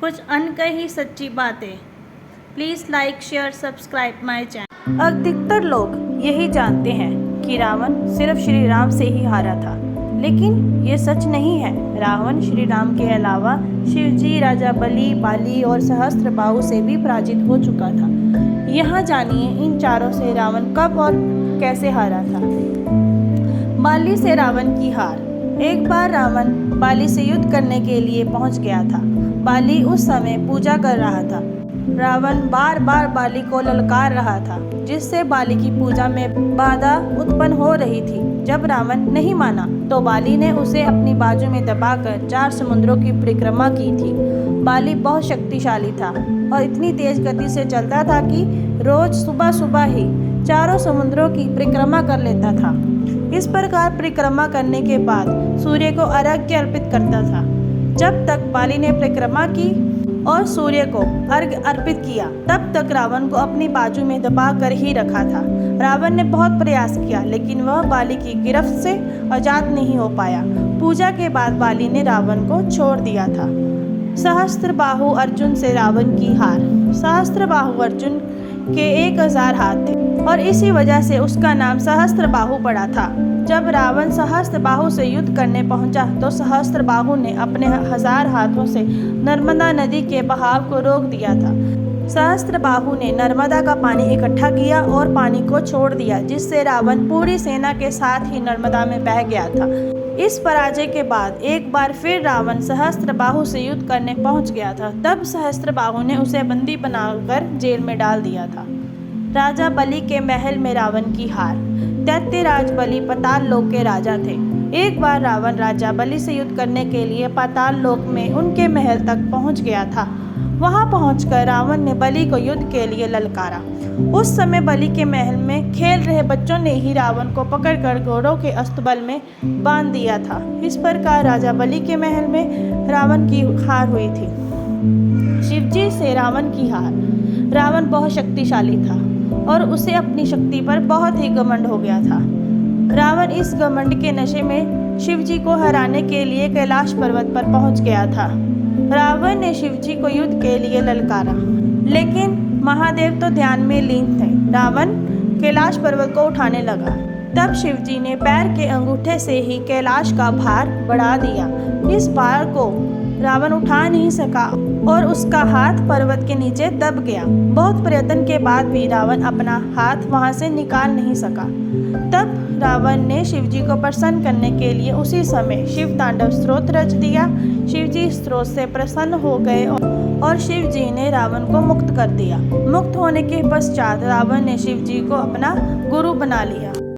कुछ अनकही सच्ची बातें। Please like share subscribe my channel. अधिकतर लोग यही जानते हैं कि रावण सिर्फ श्री राम से ही हारा था, लेकिन ये सच नहीं है। रावण श्री राम के अलावा शिवजी, राजा बलि, बाली और सहस्त्रबाहु से भी पराजित हो चुका था। यहाँ जानिए इन चारों से रावण कब और कैसे हारा था। बाली से रावण की हार। एक बार रावण बाली से युद्ध करने के लिए पहुंच गया था। बाली उस समय पूजा कर रहा था। रावण बार बार बाली को ललकार रहा था, जिससे बाली की पूजा में बाधा उत्पन्न हो रही थी। जब रावण नहीं माना तो बाली ने उसे अपनी बाजू में दबाकर 4 समुद्रों की परिक्रमा की थी। बाली बहुत शक्तिशाली था और इतनी तेज गति से चलता था कि रोज सुबह सुबह ही 4 समुद्रों की परिक्रमा कर लेता था। इस प्रकार परिक्रमा करने के बाद सूर्य को अर्घ्य अर्पित करता था। जब तक बाली ने परिक्रमा की और सूर्य को अर्घ्य अर्पित किया, तब तक रावण को अपनी बाजू में दबा कर ही रखा था। रावण ने बहुत प्रयास किया, लेकिन वह बाली की गिरफ्त से आजाद नहीं हो पाया। पूजा के बाद बाली ने रावण को छोड़ दिया था। सहस्त्रबाहु अर्जुन से रावण की हार। सहस्त्रबाहु अर्जुन के 1000 हाथ थे और इसी वजह से उसका नाम सहस्त्रबाहु पड़ा था। जब रावण सहस्त्रबाहु से युद्ध करने पहुंचा तो सहस्त्रबाहु ने अपने 1000 हाथों से नर्मदा नदी के बहाव को रोक दिया था। सहस्त्रबाहु ने नर्मदा का पानी इकट्ठा किया और पानी को छोड़ दिया, जिससे रावण पूरी सेना के साथ ही नर्मदा में बह गया था। इस पराजय के बाद एक बार फिर रावण सहस्त्रबाहु से युद्ध करने पहुंच गया था। तब सहस्त्रबाहु ने उसे बंदी बनाकर जेल में डाल दिया था। राजा बलि के महल में रावण की हार। दैत्यराज बलि पाताल लोक के राजा थे। एक बार रावण राजा बलि से युद्ध करने के लिए पाताल लोक में उनके महल तक पहुंच गया था। वहां पहुंचकर रावण ने बलि को युद्ध के लिए ललकारा। उस समय बलि के महल में खेल रहे बच्चों ने ही रावण को पकड़कर घोड़ों के अस्तबल में बांध दिया था। इस प्रकार राजा बलि के महल में रावण की हार हुई थी। शिवजी से रावण की हार। रावण बहुत शक्तिशाली था और उसे अपनी शक्ति पर बहुत ही घमंड हो गया था। रावण इस घमंड के नशे में शिवजी को हराने के लिए कैलाश पर्वत पर पहुंच गया था। रावण ने शिवजी को युद्ध के लिए ललकारा, लेकिन महादेव तो ध्यान में लीन थे। रावण कैलाश पर्वत को उठाने लगा। तब शिवजी ने पैर के अंगूठे से ही कैलाश का भार बढ़ा दिया। इस भार को रावण उठा नहीं सका और उसका हाथ पर्वत के नीचे दब गया। बहुत प्रयत्न के बाद भी रावण अपना हाथ वहां से निकाल नहीं सका। तब रावण ने शिवजी को प्रसन्न करने के लिए उसी समय शिव तांडव स्तोत्र रच दिया। शिवजी स्त्रोत से प्रसन्न हो गए और शिवजी ने रावण को मुक्त कर दिया। मुक्त होने के पश्चात रावण ने शिवजी को अपना गुरु बना लिया।